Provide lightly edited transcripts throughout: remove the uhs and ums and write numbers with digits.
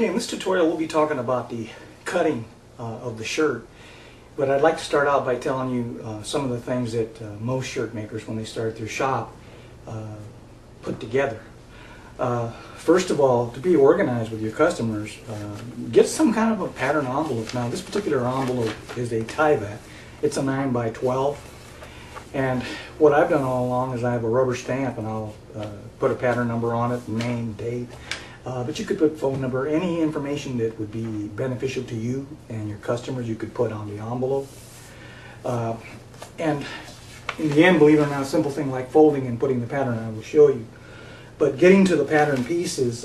Okay, in this tutorial we'll be talking about the cutting of the shirt, but I'd like to start out by telling you some of the things that most shirt makers, when they start their shop, put together. First of all, to be organized with your customers, get some kind of a pattern envelope. Now this particular envelope is a tie-back. It's a 9 by 12, and what I've done all along is I have a rubber stamp and I'll put a pattern number on it, name, date. But you could put phone number, any information that would be beneficial to you and your customers you could put on the envelope. And in the end, believe it or not, a simple thing like folding and putting the pattern I will show you. But getting to the pattern pieces,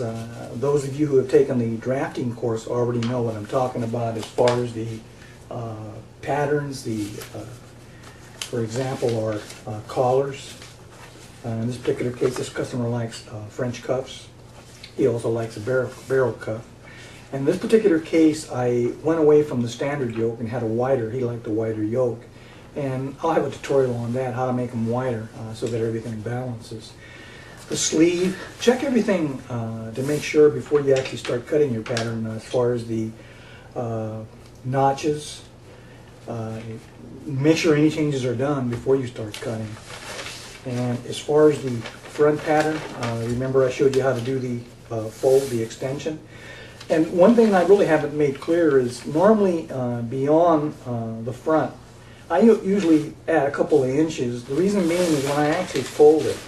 those of you who have taken the drafting course already know what I'm talking about as far as the patterns. For example, are collars. In this particular case, this customer likes French cuffs. He also likes a barrel cuff. In this particular case, I went away from the standard yoke and had a wider. He liked the wider yoke. And I'll have a tutorial on that, how to make them wider so that everything balances. The sleeve, check everything to make sure before you actually start cutting your pattern as far as the notches. Make sure any changes are done before you start cutting. And as far as the front pattern, remember I showed you how to do the fold, the extension. And one thing I really haven't made clear is normally beyond the front, I usually add a couple of inches. The reason being is when I actually fold it,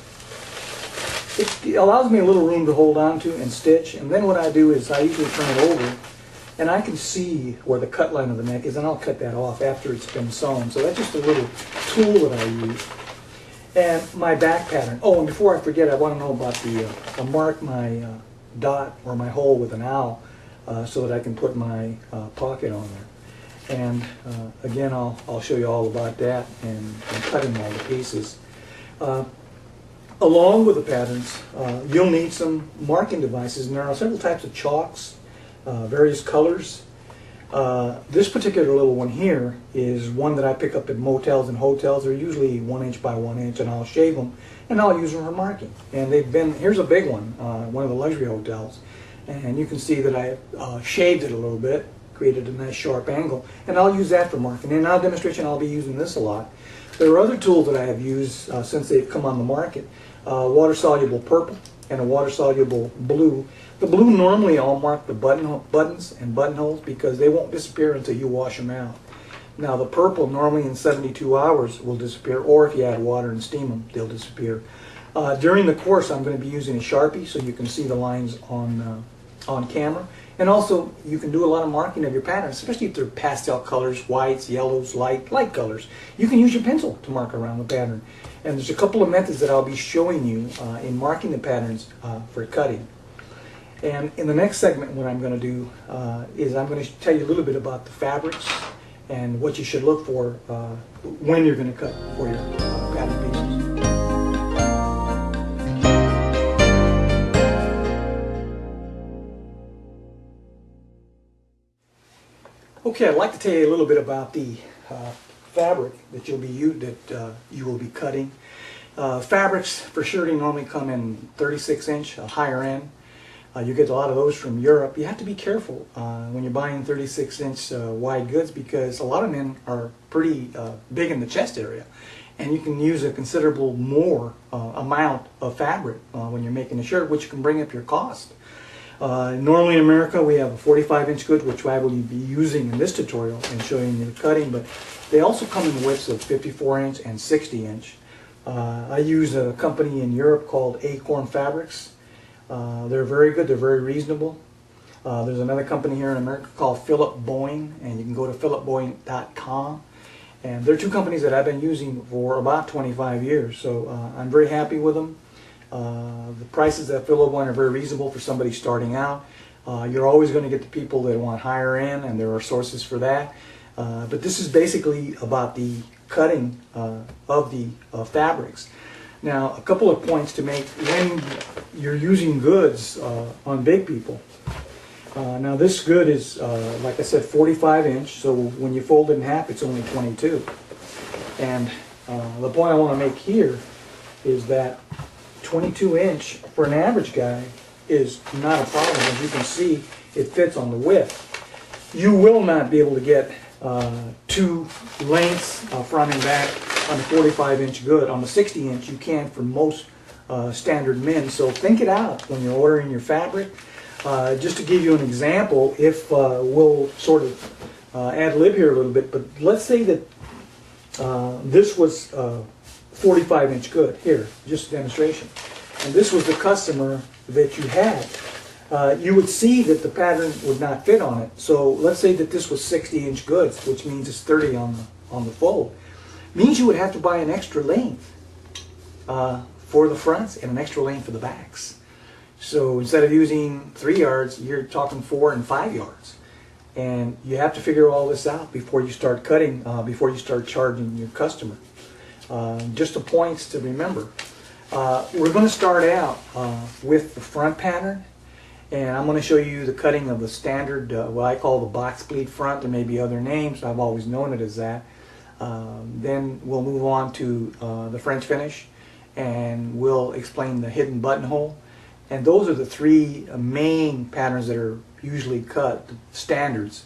it allows me a little room to hold on to and stitch. And then what I do is I usually turn it over and I can see where the cut line of the neck is, and I'll cut that off after it's been sewn. So that's just a little tool that I use. And my back pattern. Oh, and before I forget, I want to know about I'll mark my dot or my hole with an owl so that I can put my pocket on there. And again, I'll show you all about that and cutting all the pieces. Along with the patterns, you'll need some marking devices, and there are several types of chalks, various colors. This particular little one here is one that I pick up at motels and hotels. They're usually 1 inch by 1 inch, and I'll shave them and I'll use them for marking. And here's a big one, one of the luxury hotels, and you can see that I shaved it a little bit, created a nice sharp angle, and I'll use that for marking. In our demonstration I'll be using this a lot. There are other tools that I have used since they've come on the market. Water-soluble purple and a water-soluble blue. The blue normally I'll mark the buttons and buttonholes because they won't disappear until you wash them out. Now the purple normally in 72 hours will disappear, or if you add water and steam them, they'll disappear. During the course I'm going to be using a Sharpie so you can see the lines on camera. And also you can do a lot of marking of your patterns, especially if they're pastel colors, whites, yellows, light colors. You can use your pencil to mark around the pattern. And there's a couple of methods that I'll be showing you in marking the patterns for cutting. And in the next segment, what I'm going to do is I'm going to tell you a little bit about the fabrics and what you should look for when you're going to cut for your pattern pieces. Okay, I'd like to tell you a little bit about the fabric that you will be cutting. Fabrics for shirting normally come in 36-inch, a higher end. You get a lot of those from Europe. You have to be careful when you're buying 36-inch wide goods because a lot of men are pretty big in the chest area, and you can use a considerable more amount of fabric when you're making a shirt, which can bring up your cost. Normally in America we have a 45-inch good, which I will be using in this tutorial and showing you the cutting, but they also come in widths of 54-inch and 60-inch. I use a company in Europe called Acorn Fabrics. They're very good, they're very reasonable. There's another company here in America called Philip Boeing, and you can go to philipboeing.com. And they're two companies that I've been using for about 25 years, so I'm very happy with them. The prices at Philip Boeing are very reasonable for somebody starting out. You're always going to get the people that want higher end, and there are sources for that. But this is basically about the cutting of the fabrics. Now, a couple of points to make when you're using goods on big people. Now this good is, like I said, 45-inch, so when you fold it in half, it's only 22. And the point I want to make here is that 22-inch for an average guy is not a problem. As you can see, it fits on the width. You will not be able to get two lengths, front and back, on the 45-inch good. On the 60-inch, you can for most standard men. So think it out when you're ordering your fabric. Just to give you an example, if we'll sort of ad lib here a little bit, but let's say that this was 45-inch good. Here, just a demonstration. And this was the customer that you had. You would see that the pattern would not fit on it. So let's say that this was 60-inch goods, which means it's 30 on the fold. Means you would have to buy an extra length for the fronts and an extra length for the backs. So instead of using 3 yards, you're talking 4 and 5 yards. And you have to figure all this out before you start cutting, before you start charging your customer. Just the points to remember. We're going to start out with the front pattern. And I'm going to show you the cutting of the standard, what I call the box pleat front. There may be other names. I've always known it as that. Then we'll move on to the French finish, and we'll explain the hidden buttonhole. And those are the 3 main patterns that are usually cut, standards,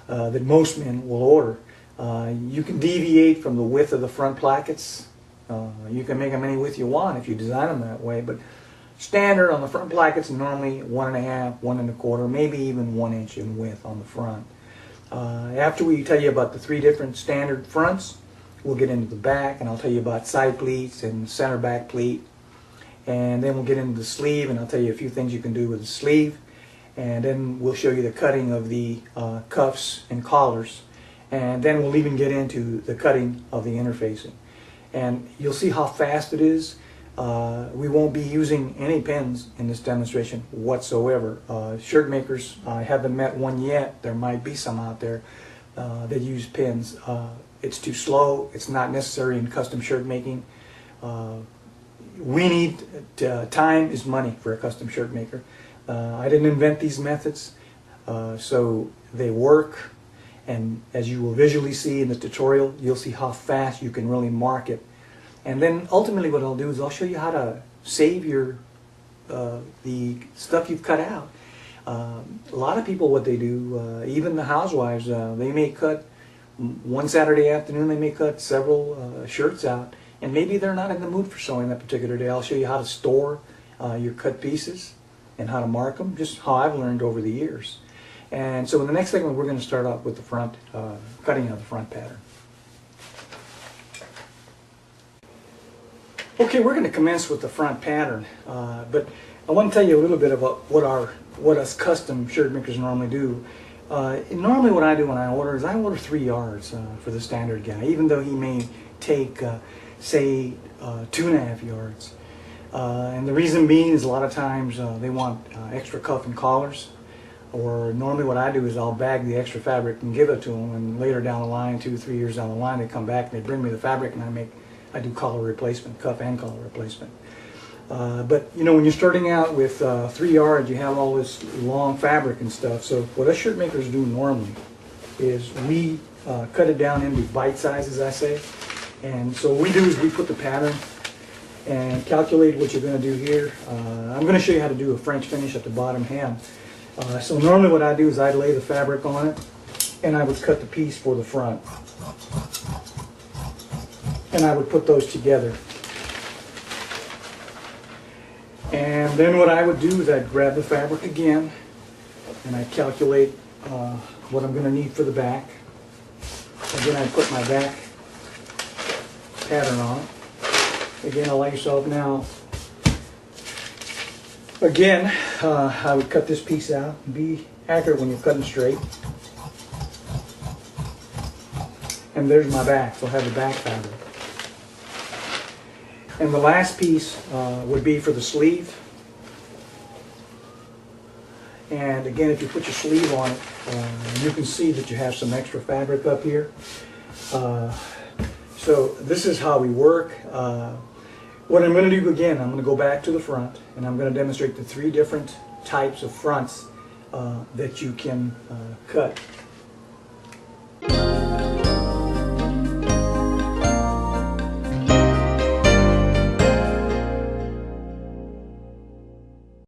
that most men will order. You can deviate from the width of the front plackets. You can make them any width you want if you design them that way, but standard on the front plackets normally 1.5, 1.25, maybe even 1 inch in width on the front. After we tell you about the 3 different standard fronts, we'll get into the back, and I'll tell you about side pleats and center back pleat. And then we'll get into the sleeve, and I'll tell you a few things you can do with the sleeve. And then we'll show you the cutting of the cuffs and collars. And then we'll even get into the cutting of the interfacing. And you'll see how fast it is. We won't be using any pins in this demonstration whatsoever. Shirt makers, I haven't met one yet. There might be some out there that use pins. It's too slow. It's not necessary in custom shirt making. We need time is money for a custom shirt maker. I didn't invent these methods, so they work. And as you will visually see in the tutorial, you'll see how fast you can really mark it. And then ultimately what I'll do is I'll show you how to save your the stuff you've cut out. A lot of people, what they do, even the housewives, they may cut one Saturday afternoon, they may cut several shirts out, and maybe they're not in the mood for sewing that particular day. I'll show you how to store your cut pieces and how to mark them, just how I've learned over the years. And so in the next segment, we're going to start off with the front, cutting of the front pattern. Okay, we're going to commence with the front pattern, but I want to tell you a little bit about what us custom shirt makers normally do. Normally what I do when I order is I order 3 yards for the standard guy, even though he may take, say, 2.5 yards. And the reason being is a lot of times they want extra cuff and collars. Or normally what I do is I'll bag the extra fabric and give it to them, and later down the line, 2 or 3 years down the line, they come back and they bring me the fabric, and I do collar replacement, cuff and collar replacement. But you know, when you're starting out with 3 yards, you have all this long fabric and stuff. So what us shirt makers do normally is we cut it down into bite sizes, I say. And so what we do is we put the pattern and calculate what you're going to do here. I'm going to show you how to do a French finish at the bottom hem. So normally what I do is I'd lay the fabric on it, and I would cut the piece for the front. And I would put those together. And then what I would do is I'd grab the fabric again, and I'd calculate what I'm going to need for the back. Again, I'd put my back pattern on. Again, allow yourself now. Again, I would cut this piece out and be accurate when you're cutting straight. And there's my back, so I have the back fabric. And the last piece would be for the sleeve. And again, if you put your sleeve on it, you can see that you have some extra fabric up here. So this is how we work. What I'm going to do again, I'm going to go back to the front, and I'm going to demonstrate the 3 different types of fronts that you can cut